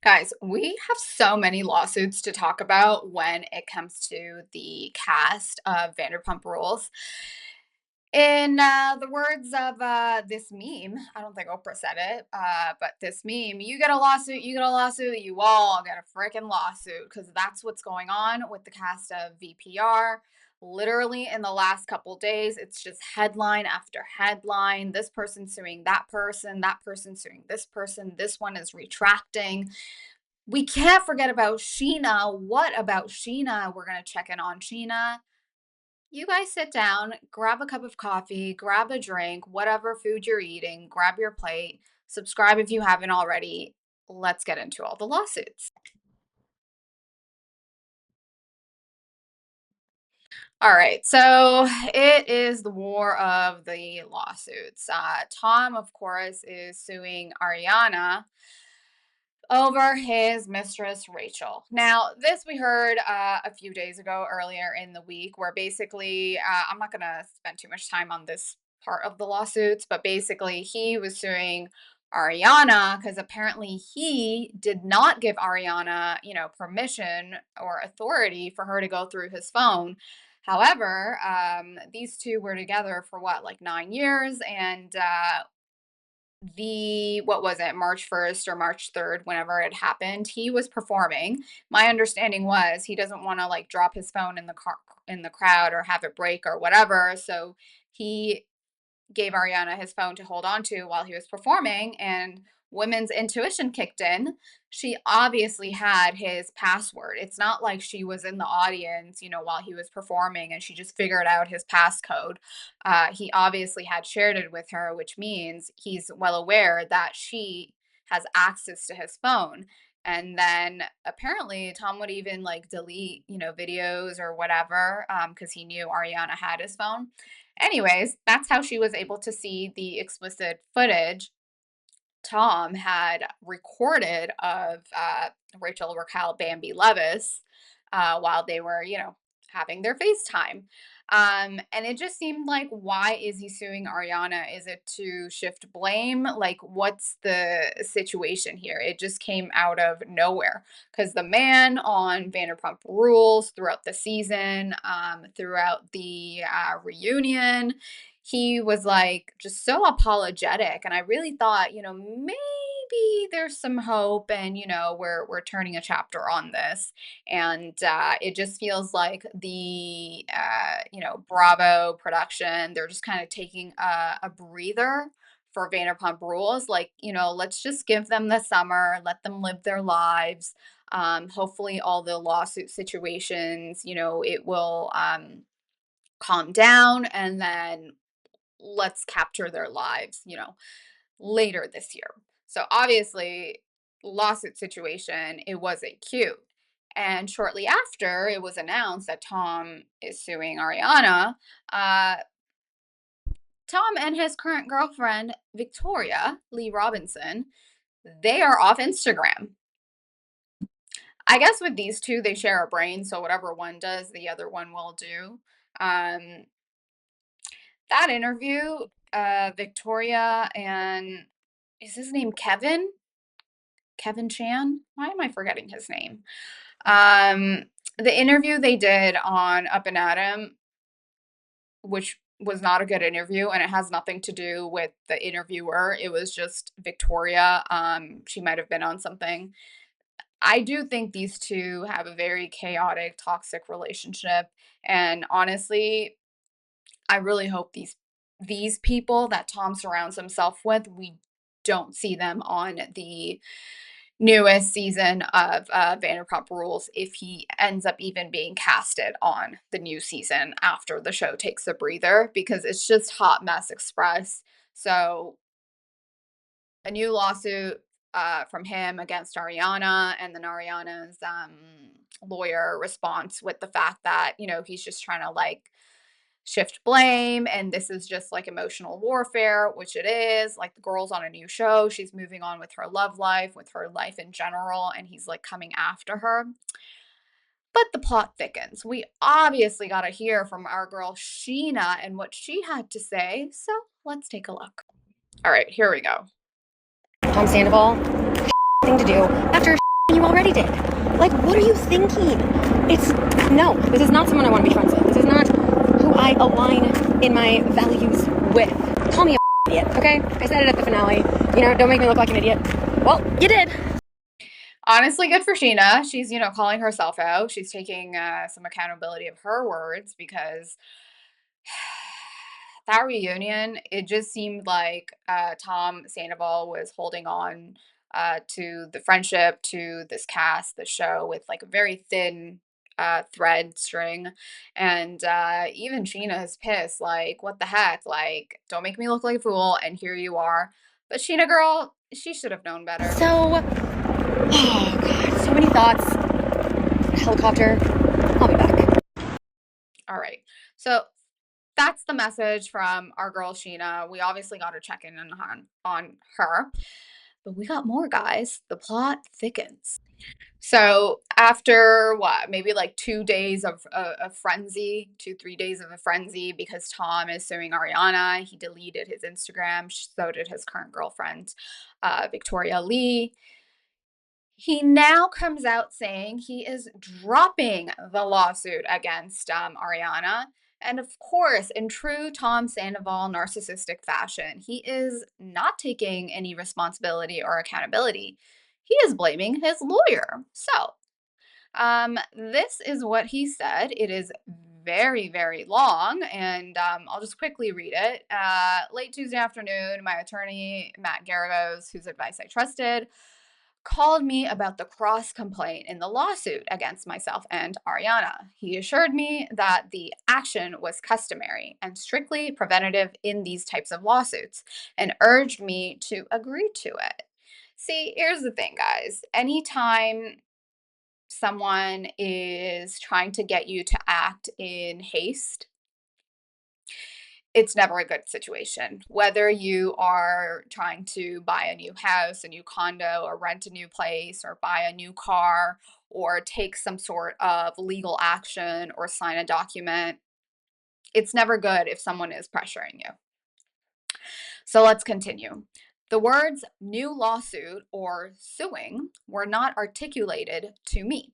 Guys, we have so many lawsuits to talk about when it comes to the cast of Vanderpump Rules. In the words of this meme, I don't think Oprah said it, but this meme, you get a lawsuit, you get a lawsuit, you all get a freaking lawsuit, because that's what's going on with the cast of VPR. Literally in the last couple days, it's just headline after headline. This person suing that person suing this one is retracting. We can't forget about Scheana. What about Scheana? We're going to check in on Scheana. You guys sit down, grab a cup of coffee, grab a drink, whatever food you're eating, grab your plate, subscribe if you haven't already. Let's get into all the lawsuits. All right, so it is the war of the lawsuits. Tom, of course, is suing Ariana over his mistress Rachel. Now, this we heard a few days ago, earlier in the week, where basically, I'm not going to spend too much time on this part of the lawsuits, but basically, he was suing Ariana because apparently he did not give Ariana, permission or authority for her to go through his phone. However, these two were together for what, like 9 years, and the what was it, March 1st or March 3rd, whenever it happened, he was performing. My understanding was he doesn't want to like drop his phone in the car in the crowd or have it break or whatever. So he gave Ariana his phone to hold on to while he was performing, and women's intuition kicked in. She obviously had his password. It's not like she was in the audience, while he was performing and she just figured out his passcode. He obviously had shared it with her, which means he's well aware that she has access to his phone. And then apparently Tom would even like delete, videos or whatever, because he knew Ariana had his phone. Anyways, that's how she was able to see the explicit footage Tom had recorded of Rachel Raquel Bambi Levis while they were, having their FaceTime. And it just seemed like, why is he suing Ariana? Is it to shift blame? Like, what's the situation here? It just came out of nowhere because the man on Vanderpump Rules throughout the season, throughout the reunion, he was like just so apologetic, and I really thought, maybe there's some hope, and we're turning a chapter on this. And it just feels like the Bravo production, they're just kind of taking a breather for Vanderpump Rules, like, let's just give them the summer, let them live their lives. Hopefully all the lawsuit situations, it will calm down, and then let's capture their lives, later this year. So obviously, lawsuit situation, it wasn't cute. And shortly after it was announced that Tom is suing Ariana, uh, Tom and his current girlfriend, Victoria Lee Robinson, they are off Instagram. I guess with these two, they share a brain, so whatever one does, the other one will do. Um, that interview, Victoria and is his name Kevin? Kevin Chan? Why am I forgetting his name? Um, the interview they did on Up and Adam, which was not a good interview, and it has nothing to do with the interviewer. It was just Victoria. She might have been on something. I do think these two have a very chaotic, toxic relationship, and honestly, I really hope these people that Tom surrounds himself with, we don't see them on the newest season of Vanderpump Rules if he ends up even being casted on the new season after the show takes a breather, because it's just hot mess express. So a new lawsuit from him against Ariana, and then Ariana's lawyer response with the fact that, he's just trying to like shift blame, and this is just like emotional warfare, which it is. Like, the girl's on a new show, she's moving on with her love life, with her life in general, and he's like coming after her. But the plot thickens. We obviously got to hear from our girl Sheena and what she had to say, so let's take a look. All right, here we go. Tom Sandoval thing to do after already did. Like, what are you thinking? No, this is not someone I want to be friends with. This is not who I align in my values with. Call me a idiot, okay? I said it at the finale. Don't make me look like an idiot. Well, you did. Honestly, good for Sheana. She's, calling herself out. She's taking some accountability of her words because that reunion, it just seemed like Tom Sandoval was holding on to the friendship, to this cast, the show, with like a very thin thread string. And even Sheena is pissed, like, what the heck? Like, don't make me look like a fool. And here you are. But Sheena, girl, she should have known better. So, oh God, so many thoughts. Helicopter. I'll be back. All right. So that's the message from our girl Sheena. We obviously got to check in on her, but we got more, guys. The plot thickens. So after what, maybe like 2 days of a frenzy, 3 days of a frenzy, because Tom is suing Ariana. He deleted his Instagram. So did his current girlfriend, Victoria Lee. He now comes out saying he is dropping the lawsuit against Ariana. And of course, in true Tom Sandoval narcissistic fashion, he is not taking any responsibility or accountability. He is blaming his lawyer. So, this is what he said. It is very, very long, and I'll just quickly read it. Late Tuesday afternoon, my attorney, Matt Garagos, whose advice I trusted, called me about the cross complaint in the lawsuit against myself and Ariana. He assured me that the action was customary and strictly preventative in these types of lawsuits and urged me to agree to it. See, here's the thing, guys. Anytime someone is trying to get you to act in haste, it's never a good situation. Whether you are trying to buy a new house, a new condo, or rent a new place, or buy a new car, or take some sort of legal action or sign a document, it's never good if someone is pressuring you. So let's continue. The words new lawsuit or suing were not articulated to me.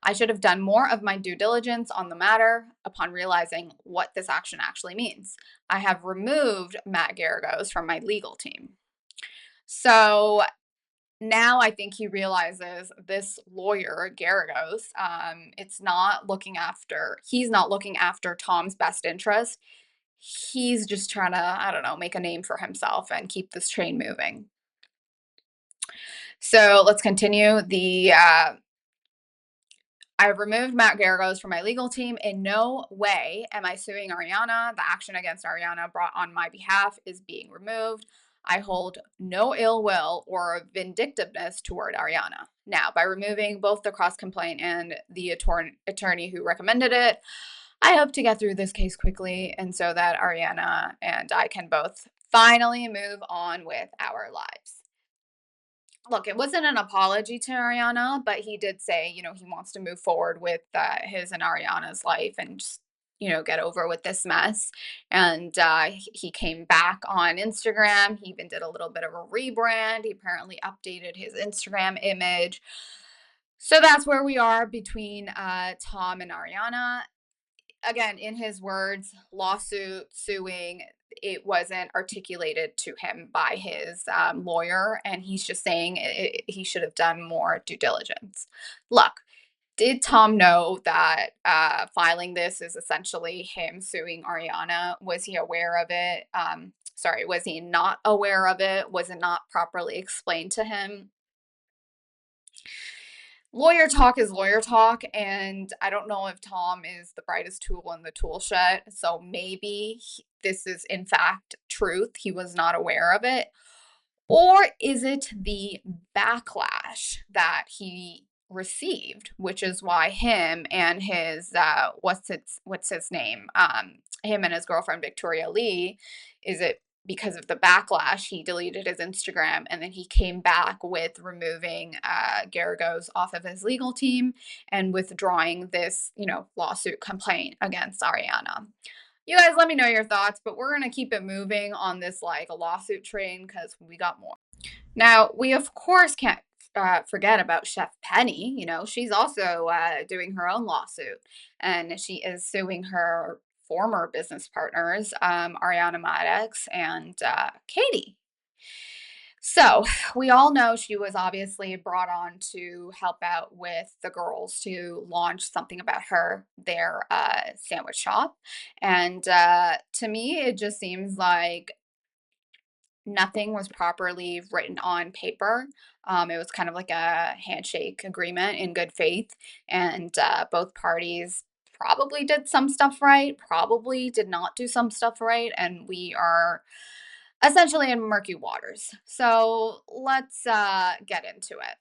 I should have done more of my due diligence on the matter upon realizing what this action actually means. I have removed Matt Garagos from my legal team. So now I think he realizes this lawyer, Garagos, he's not looking after Tom's best interest. He's just trying to, I don't know, make a name for himself and keep this train moving. So let's continue. I've removed Matt Garagos from my legal team. In no way am I suing Ariana. The action against Ariana brought on my behalf is being removed. I hold no ill will or vindictiveness toward Ariana. Now, by removing both the cross complaint and the attorney who recommended it, I hope to get through this case quickly and so that Ariana and I can both finally move on with our lives. Look, it wasn't an apology to Ariana, but he did say, he wants to move forward with his and Ariana's life and just, get over with this mess. And he came back on Instagram. He even did a little bit of a rebrand. He apparently updated his Instagram image. So that's where we are between Tom and Ariana. Again, in his words, lawsuit, suing, it wasn't articulated to him by his lawyer, and he's just saying he should have done more due diligence. Look, did Tom know that filing this is essentially him suing Ariana? Was he aware of it? Was he not aware of it? Was it not properly explained to him? Lawyer talk is lawyer talk, and I don't know if Tom is the brightest tool in the tool shed. So maybe this is in fact truth. He was not aware of it. Or is it the backlash that he received, which is why him and his what's his name? Him and his girlfriend Victoria Lee, is it because of the backlash he deleted his Instagram and then he came back with removing Garagos off of his legal team and withdrawing this, lawsuit complaint against Ariana? You guys let me know your thoughts, but we're going to keep it moving on this like a lawsuit train because we got more. Now, we of course can't forget about Chef Penny. You know, she's also doing her own lawsuit, and she is suing her former business partners, Ariana Madix and Katie. So we all know she was obviously brought on to help out with the girls to launch something about their sandwich shop. And to me, it just seems like nothing was properly written on paper. It was kind of like a handshake agreement in good faith, and both parties probably did some stuff right, probably did not do some stuff right, and we are essentially in murky waters. So let's get into it.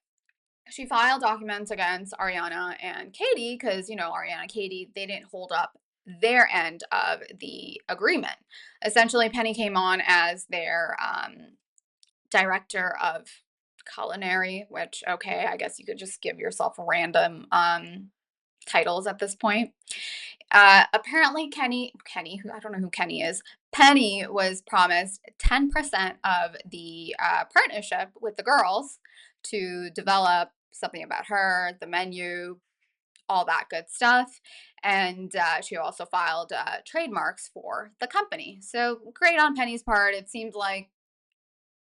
She filed documents against Ariana and Katie because, you know, Ariana and Katie, they didn't hold up their end of the agreement. Essentially, Penny came on as their director of culinary, which, okay, I guess you could just give yourself random titles at this point. Apparently, Kenny, who I don't know who Kenny is, Penny was promised 10% of the partnership with the girls to develop something about her, the menu, all that good stuff. And she also filed trademarks for the company. So great on Penny's part. It seemed like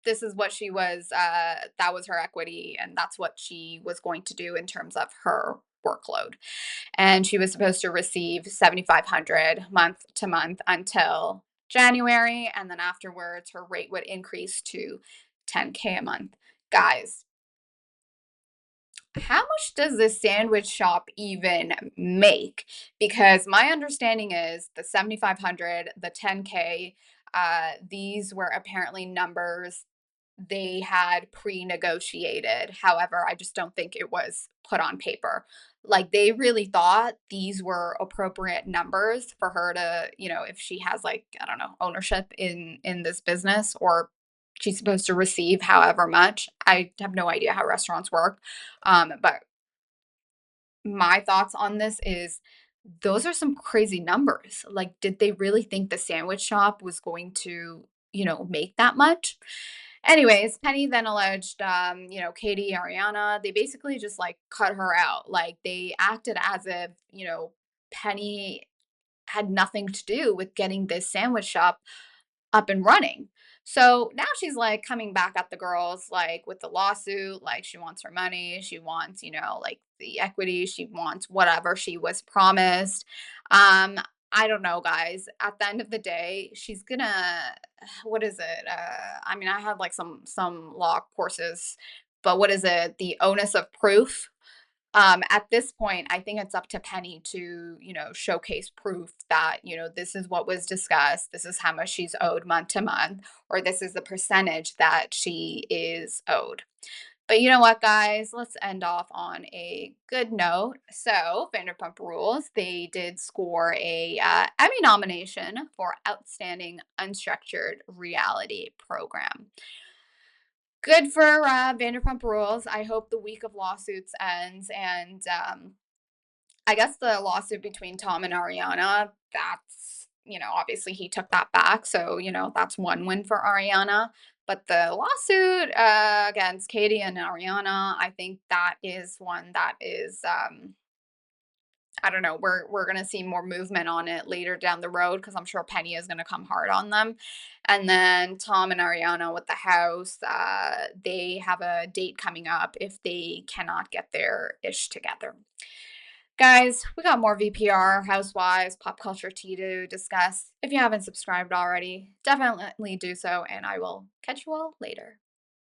this is what she was, that was her equity, and that's what she was going to do in terms of her workload. And she was supposed to receive 7,500 month to month until January, and then afterwards her rate would increase to 10K a month. Guys, how much does this sandwich shop even make? Because my understanding is the 7,500, the 10K, these were apparently numbers they had pre-negotiated. However, I just don't think it was put on paper. Like they really thought these were appropriate numbers for her to, you know, if she has like, I don't know, ownership in this business, or she's supposed to receive however much. I have no idea how restaurants work. But my thoughts on this is those are some crazy numbers. Like, did they really think the sandwich shop was going to, you know, make that much? Anyways, Penny then alleged, you know, Katie, Ariana, they basically just like cut her out. Like, they acted as if, you know, Penny had nothing to do with getting this sandwich shop up and running. So now she's like coming back at the girls, like with the lawsuit, like she wants her money, she wants, you know, like the equity, she wants whatever she was promised. Um, I don't know, guys. At the end of the day, she's gonna, what is it? I mean, I had like some law courses, but what is it? The onus of proof. At this point, I think it's up to Penny to, you know, showcase proof that, you know, this is what was discussed, this is how much she's owed month to month, or this is the percentage that she is owed. But you know what, guys? Let's end off on a good note. So, Vanderpump Rules, they did score a Emmy nomination for Outstanding Unstructured Reality Program. Good for Vanderpump Rules. I hope the week of lawsuits ends. And I guess the lawsuit between Tom and Ariana, that's, you know, obviously he took that back. So, you know, that's one win for Ariana. But the lawsuit against Katie and Ariana, I think that is one that is I don't know. We're gonna see more movement on it later down the road because I'm sure Penny is gonna come hard on them. And then Tom and Ariana with the house, they have a date coming up if they cannot get their ish together. Guys, we got more VPR, housewives, pop culture tea to discuss. If you haven't subscribed already, definitely do so, and I will catch you all later.